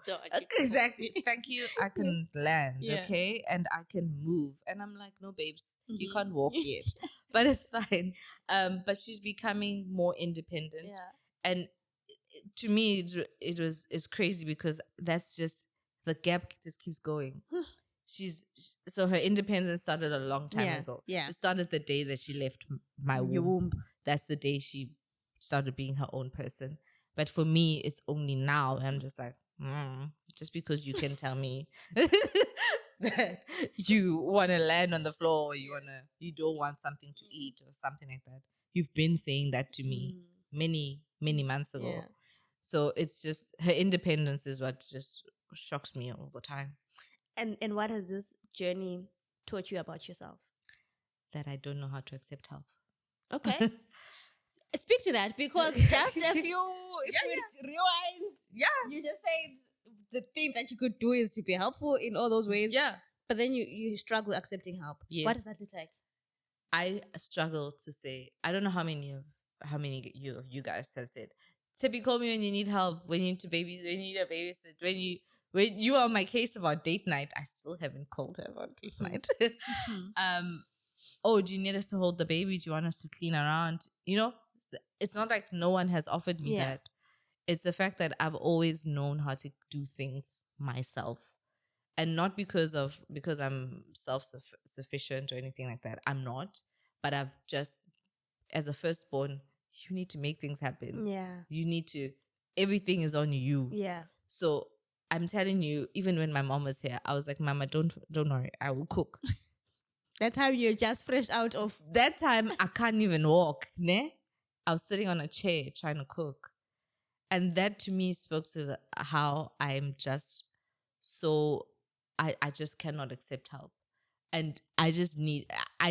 S2: Exactly. Thank you. I can land, okay, and I can move. And I'm like, no, babes, you can't walk yet, but it's fine. But she's becoming more independent, and to me, it's crazy because that's just the gap just keeps going. So her independence started a long time ago. It started the day that she left my womb. That's the day she started being her own person. But for me, it's only now. I'm just like, just because you can tell me that you want to land on the floor, or you don't want something to eat or something like that. You've been saying that to me many, many months ago. So it's just her independence is what just shocks me all the time.
S1: And what has this journey taught you about yourself?
S2: That I don't know how to accept help.
S1: Okay. Speak to that, because just if we rewind, you just said the thing that you could do is to be helpful in all those ways. Yeah. But then you struggle accepting help. Yes. What does that look like?
S2: I struggle to say, I don't know how many of you guys have said, Tshepi, call me when you need help, when you need a babysit, when you are on my case about date night. I still haven't called her about date night. Oh, do you need us to hold the baby? Do you want us to clean around? It's not like no one has offered me that. It's the fact that I've always known how to do things myself. And not because I'm self-sufficient or anything like that. I'm not. But I've just, as a firstborn, you need to make things happen. Yeah. You need to, everything is on you. Yeah. So I'm telling you, even when my mom was here, I was like, Mama, don't worry, I will cook.
S1: That time you're just fresh out of...
S2: That time I can't even walk. Ne? I was sitting on a chair trying to cook. And that to me spoke to how I'm just so... I just cannot accept help. And I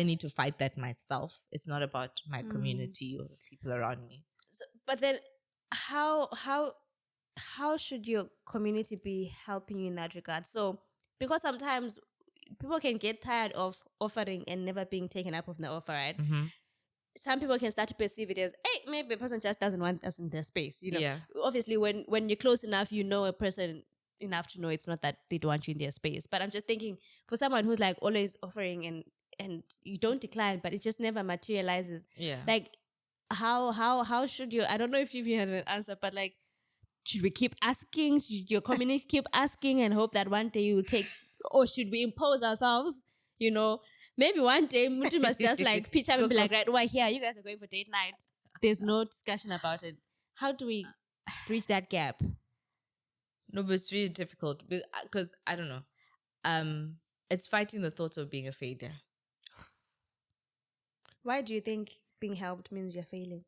S2: need to fight that myself. It's not about my community or the people around me.
S1: So, but then how should your community be helping you in that regard? So, because sometimes people can get tired of offering and never being taken up of the offer, right?
S2: Mm-hmm.
S1: Some people can start to perceive it as, hey, maybe a person just doesn't want us in their space. You know,
S2: Yeah.
S1: obviously when you're close enough, you know a person enough to know it's not that they don't want you in their space. But I'm just thinking, for someone who's like always offering and you don't decline, but it just never materializes.
S2: Yeah.
S1: Like, how should you? I don't know if you have an answer, but like, should we keep asking? Should your community keep asking and hope that one day you take, or should we impose ourselves? You know, maybe one day Mutu must just like pitch up and be like, right, why here? You guys are going for date night. There's no discussion about it. How do we bridge that gap?
S2: No, but it's really difficult because I don't know. It's fighting the thought of being a failure.
S1: Why do you think being helped means you're failing?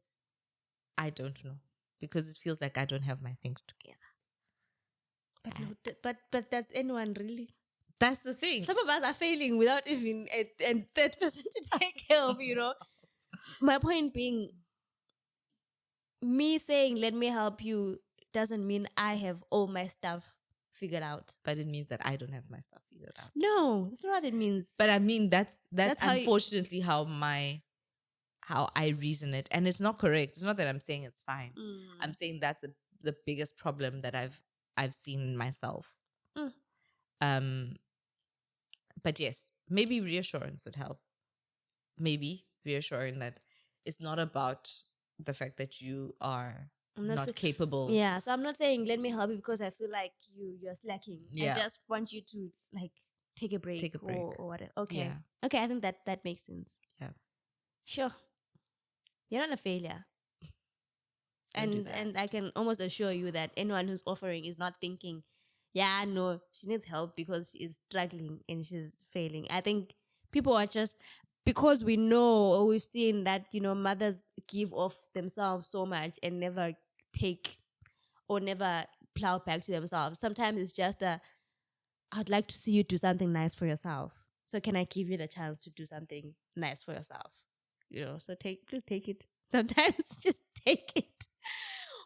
S2: I don't know, because it feels like I don't have my things together.
S1: But no, but does anyone really?
S2: That's the thing.
S1: Some of us are failing without even a third person to take help. You know, my point being, me saying let me help you doesn't mean I have all my stuff figured out.
S2: But it means that I don't have my stuff figured out.
S1: No, that's not what it means.
S2: But I mean that's
S1: how
S2: unfortunately how I reason it, and it's not correct. It's not that I'm saying it's fine. I'm saying that's the biggest problem that I've seen in myself. But yes, maybe reassurance would help. Maybe reassuring that it's not about the fact that you are not capable.
S1: Yeah, so I'm not saying let me help you because I feel like you're slacking.
S2: Yeah.
S1: I just want you to like take a break, or whatever. Okay.
S2: Yeah.
S1: Okay, I think that makes sense.
S2: Yeah.
S1: Sure. You're not a failure. And I can almost assure you that anyone who's offering is not thinking, yeah, no, she needs help because she's struggling and she's failing. I think people are just, because we know or we've seen that, you know, mothers give off themselves so much and never take or never plow back to themselves. Sometimes it's just I'd like to see you do something nice for yourself. So can I give you the chance to do something nice for yourself? You know, so please take it. Sometimes just take it.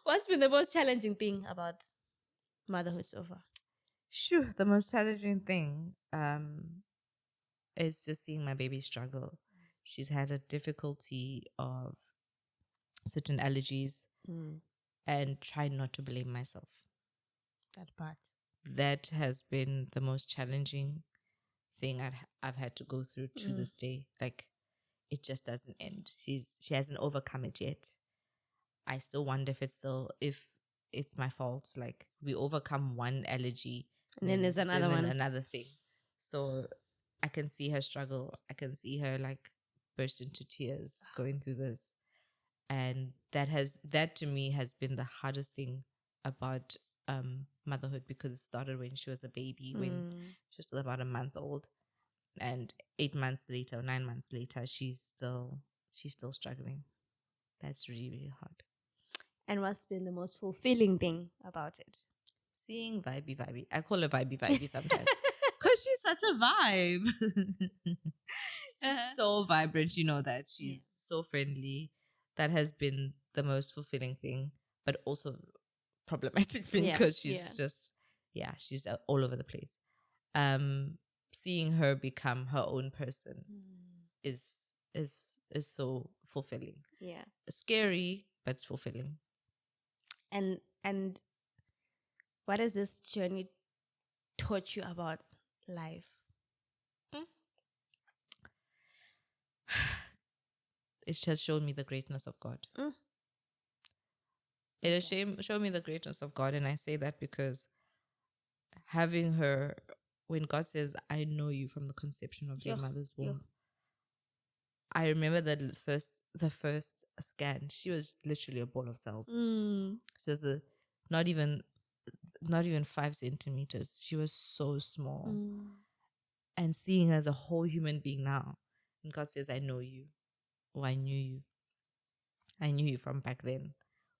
S1: What's been the most challenging thing about motherhood so far?
S2: Sure, the most challenging thing is just seeing my baby struggle. She's had a difficulty of certain allergies and try not to blame myself.
S1: That part.
S2: That has been the most challenging thing I've had to go through to this day. Like, it just doesn't end. She hasn't overcome it yet. I still wonder if it's my fault. Like, we overcome one allergy
S1: and then there's another one,
S2: another thing. So I can see her struggle. I can see her like burst into tears going through this, and that to me has been the hardest thing about motherhood, because it started when she was a baby, when she was still about a month old, and 8 months later, 9 months later, she's still struggling. That's really, really hard.
S1: And what's been the most fulfilling thing about it?
S2: Seeing Vibey. I call her Vibey sometimes. Because she's such a vibe. She's so vibrant, you know that. She's so friendly. That has been the most fulfilling thing, but also problematic thing, because she's just, she's all over the place. Seeing her become her own person is so fulfilling.
S1: Yeah.
S2: Scary, but fulfilling.
S1: And what has this journey taught you about life?
S2: It's just shown me the greatness of God. It has shown me the greatness of God, and I say that because having her, when God says, I know you from the conception of your mother's womb. I remember that the first scan, she was literally a ball of cells. She was not even 5 centimeters. She was so small. And seeing her as a whole human being now, and God says, I know you. Oh, I knew you. I knew you from back then.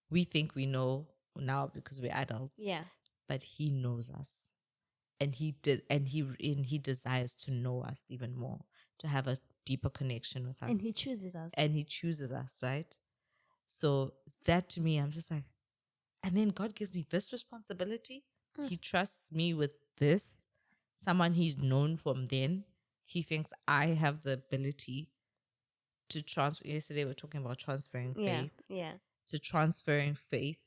S2: We think we know now because we're adults.
S1: Yeah.
S2: But He knows us. And He desires to know us even more, to have a deeper connection with us.
S1: And He chooses us.
S2: And He chooses us, right? So that, to me, I'm just like, and then God gives me this responsibility. He trusts me with this, someone He's known from then, he thinks I have the ability to transfer. Yesterday we were talking about transferring faith.
S1: Yeah.
S2: To transferring faith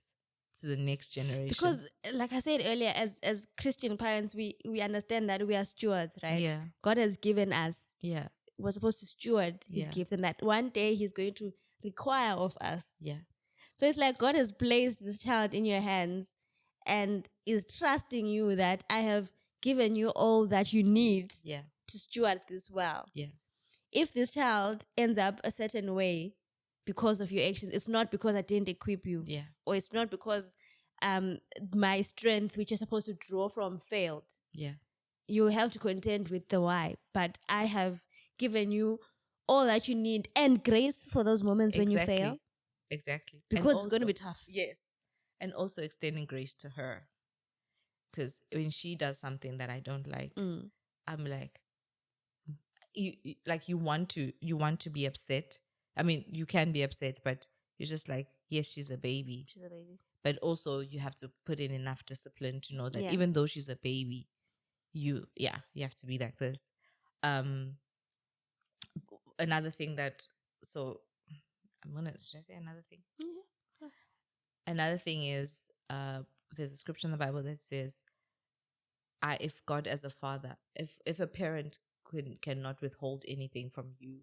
S2: to the next generation.
S1: Because, like I said earlier, as Christian parents, we understand that we are stewards, right?
S2: Yeah.
S1: God has given us.
S2: Yeah.
S1: We're supposed to steward His gifts, and that one day He's going to require of us.
S2: Yeah.
S1: So it's like God has placed this child in your hands and is trusting you that I have given you all that you need to steward this well.
S2: Yeah.
S1: If this child ends up a certain way because of your actions, it's not because I didn't equip you.
S2: Yeah.
S1: Or it's not because my strength, which you're supposed to draw from, failed.
S2: Yeah.
S1: You have to contend with the why. But I have given you all that you need and grace for those moments when you fail.
S2: Exactly.
S1: Because it's going to be tough.
S2: Yes. And also extending grace to her. Because when she does something that I don't like, I'm like, you want to be upset. I mean, you can be upset, but you're just like, yes, she's a baby.
S1: She's a baby.
S2: But also you have to put in enough discipline to know that even though she's a baby, you have to be like this. Another thing that, should I say another thing?
S1: Yeah.
S2: Another thing is, there's a scripture in the Bible that says, if God as a father, if a parent cannot withhold anything from you,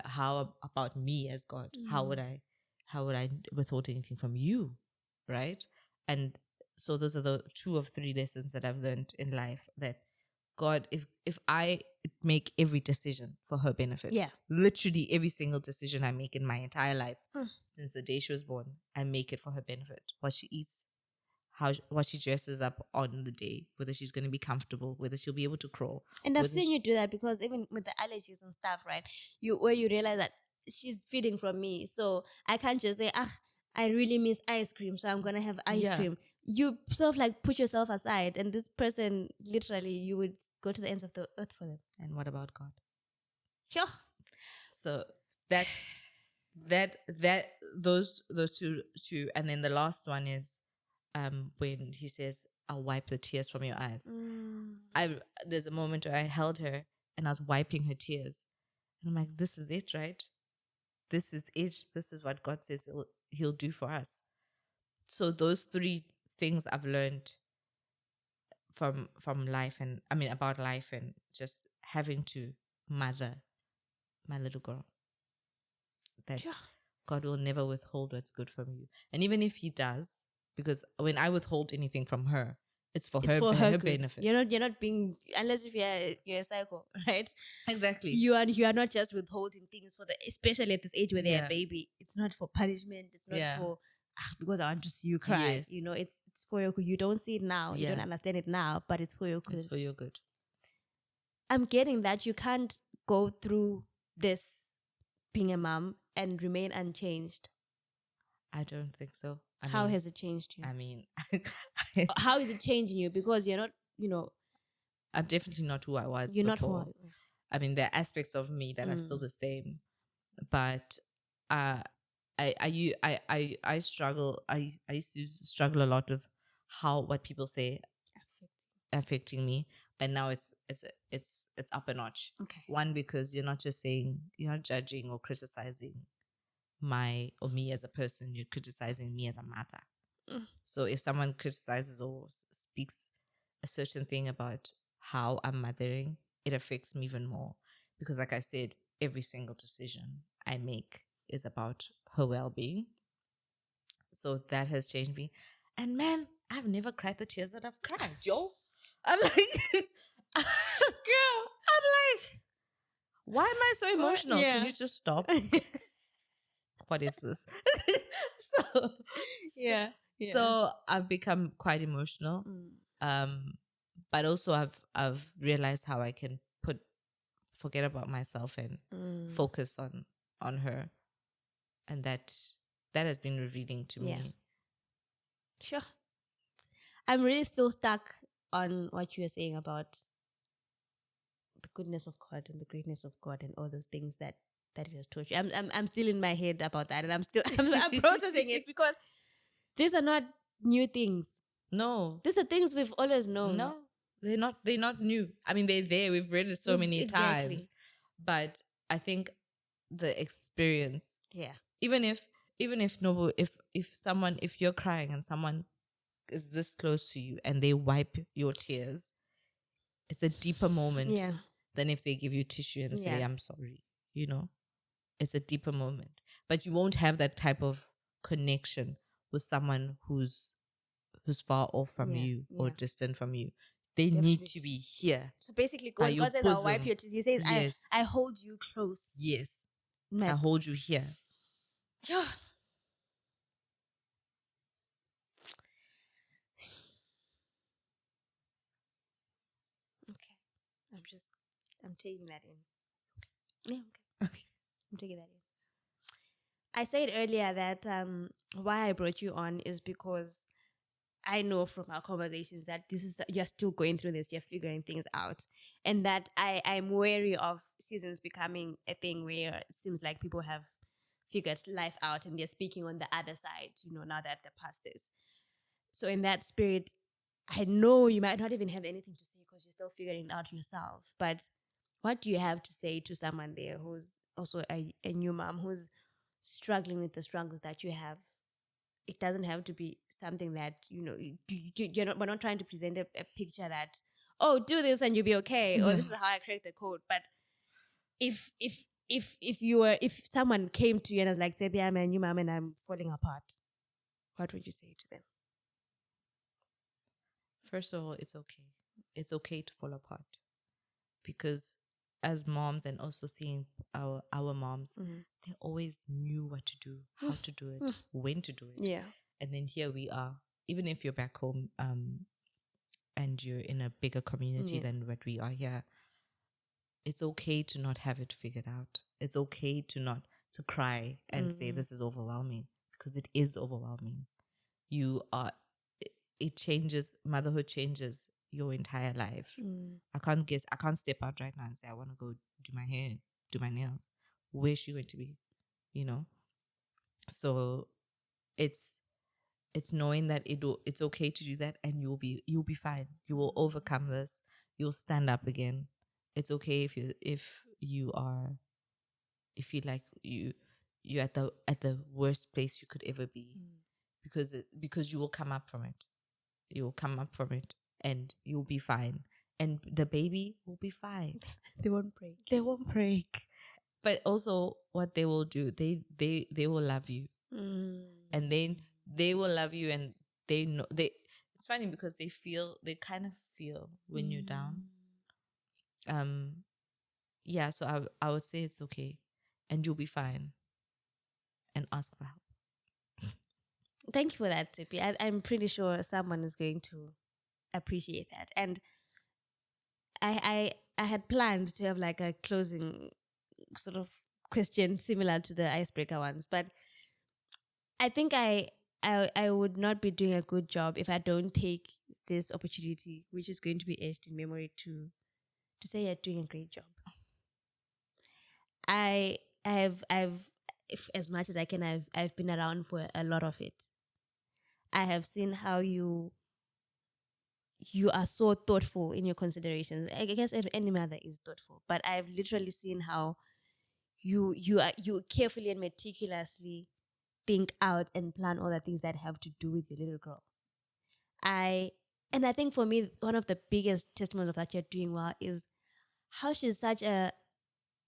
S2: how about me as God? How would I withhold anything from you? Right? And so those are the 2 of 3 lessons that I've learned in life, that God, if I make every decision for her benefit, literally every single decision I make in my entire life since the day she was born, I make it for her benefit. What she eats, what she dresses up on the day, whether she's going to be comfortable, whether she'll be able to crawl.
S1: And I've seen you do that, because even with the allergies and stuff, right? You realize that she's feeding from me, so I can't just say, I really miss ice cream, so I'm gonna have ice cream. You sort of like put yourself aside, and this person, literally, you would go to the ends of the earth for them.
S2: And what about God?
S1: Sure.
S2: So that's those two, and then the last one is when he says, I'll wipe the tears from your eyes. There's a moment where I held her and I was wiping her tears, and I'm like, this is it, right? This is it. This is what God says he'll do for us. So those 3 things I've learned from life, and I mean about life, and just having to mother my little girl, that God will never withhold what's good from you. And even if He does, because when I withhold anything from her, it's for her benefit.
S1: You're not being, unless if you're a psycho, right?
S2: Exactly.
S1: You are not just withholding things especially at this age where they're a baby. It's not for punishment. It's not for because I want to see you cry.
S2: Yes.
S1: It's for your good. You don't see it now. You don't understand it now, but it's for your good.
S2: It's for your good.
S1: I'm getting that you can't go through this being a mom and remain unchanged.
S2: I don't think so.
S1: How has it changed you?
S2: I mean,
S1: how is it changing you? Because you're not,
S2: I'm definitely not who I was
S1: you're
S2: before.
S1: Not who
S2: I mean, there are aspects of me that are still the same, but I struggle. I used to struggle a lot with what people say affecting me, but now it's up a notch.
S1: Okay.
S2: One, because you're not judging or criticizing me as a person, you're criticizing me as a mother. So if someone criticizes or speaks a certain thing about how I'm mothering, it affects me even more, because like I said, every single decision I make is about her well-being. So that has changed me. And man, I've never cried the tears that I've cried, yo. I'm like, girl, I'm like, why am I so emotional? Can you just stop? What is this? So I've become quite emotional. But also I've realized how I can forget about myself and focus on her. And that has been revealing to me.
S1: Sure. I'm really still stuck on what you were saying about the goodness of God and the greatness of God and all those things that it has taught you. I'm still in my head about that, and I'm processing it, because these are not new things.
S2: No.
S1: These are things we've always known.
S2: No. They're not new. I mean, they're there. We've read it so many times. But I think the experience, even if Noble, if someone, if you're crying and someone is this close to you and they wipe your tears, it's a deeper moment than if they give you tissue and say, I'm sorry. You know, it's a deeper moment. But you won't have that type of connection with someone who's far off from you or distant from you. They need to be here.
S1: So basically, God says, I'll wipe your tears. He says,
S2: Yes.
S1: I hold you close.
S2: Yes. I hold you here.
S1: Yeah. Okay. I'm taking that in. Yeah, okay. I'm taking that in. I said earlier that why I brought you on is because I know from our conversations that you're still going through this, you're figuring things out, and that I'm wary of seasons becoming a thing where it seems like people have figured life out and they're speaking on the other side, now that they're past this. So in that spirit, I know you might not even have anything to say because you're still figuring it out yourself. But what do you have to say to someone there who's also a new mom who's struggling with the struggles that you have? It doesn't have to be something that you're not. We're not trying to present a picture that, oh, do this and you'll be okay, or this is how I crack the code. But if someone came to you and was like, Tshepi, I'm a new mom and I'm falling apart, what would you say to them?
S2: First of all, it's okay. It's okay to fall apart, because as moms, and also seeing our moms, they always knew what to do, how to do it, when to do it.
S1: Yeah.
S2: And then here we are. Even if you're back home, and you're in a bigger community than what we are here, it's okay to not have it figured out. It's okay to cry and say this is overwhelming, because it is overwhelming. It changes, motherhood changes your entire life. I can't step out right now and say I want to go do my hair, do my nails. Where's she going to be? So it's knowing that it's okay to do that, and you'll be fine. You will overcome this. You'll stand up again. It's okay if you feel like you're at the worst place you could ever be, because you will come up from it. You will come up from it, and you'll be fine. And the baby will be fine.
S1: They won't break.
S2: They won't break. But also, what they will do, they will love you, and then they will love you, and they know they. It's funny because they kind of feel when you're down. Yeah. So I would say it's okay, and you'll be fine. And ask for help.
S1: Thank you for that, Tshepi. I'm pretty sure someone is going to appreciate that. And I had planned to have like a closing sort of question similar to the icebreaker ones, but I think I would not be doing a good job if I don't take this opportunity, which is going to be etched in memory, to say you're doing a great job. I've if, as much as I can, I've been around for a lot of it. I have seen how you are so thoughtful in your considerations. I guess any mother is thoughtful, but I've literally seen how you carefully and meticulously think out and plan all the things that have to do with your little girl. I think for me, one of the biggest testimonies of that you're doing well is how she's such a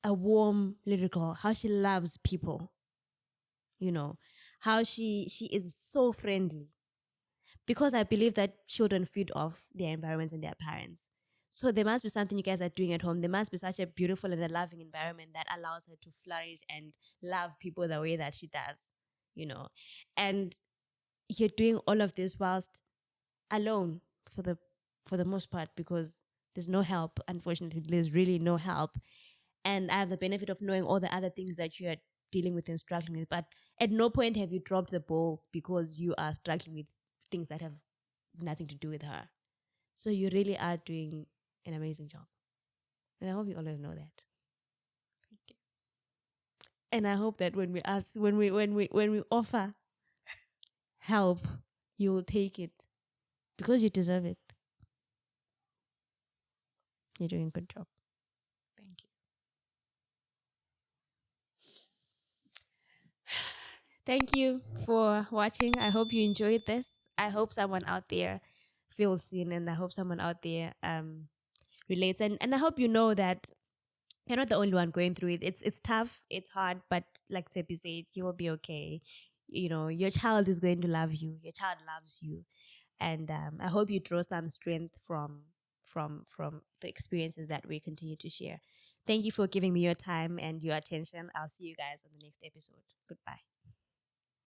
S1: warm little girl, how she loves people, how she is so friendly. Because I believe that children feed off their environments and their parents. So there must be something you guys are doing at home. There must be such a beautiful and a loving environment that allows her to flourish and love people the way that she does, And you're doing all of this whilst alone for the most part, because there's no help. Unfortunately, there's really no help. And I have the benefit of knowing all the other things that you are dealing with and struggling with. But at no point have you dropped the ball because you are struggling with things that have nothing to do with her. So you really are doing an amazing job. And I hope you always know that. Thank you. And I hope that when we offer help, you will take it, because you deserve it. You're doing a good job.
S2: Thank you.
S1: Thank you for watching. I hope you enjoyed this. I hope someone out there feels seen, and I hope someone out there relates. And I hope you know that you're not the only one going through it. It's tough, it's hard, but like Tshepi said, you will be okay. You know, your child is going to love you. Your child loves you, and I hope you draw some strength from the experiences that we continue to share. Thank you for giving me your time and your attention. I'll see you guys on the next episode. Goodbye.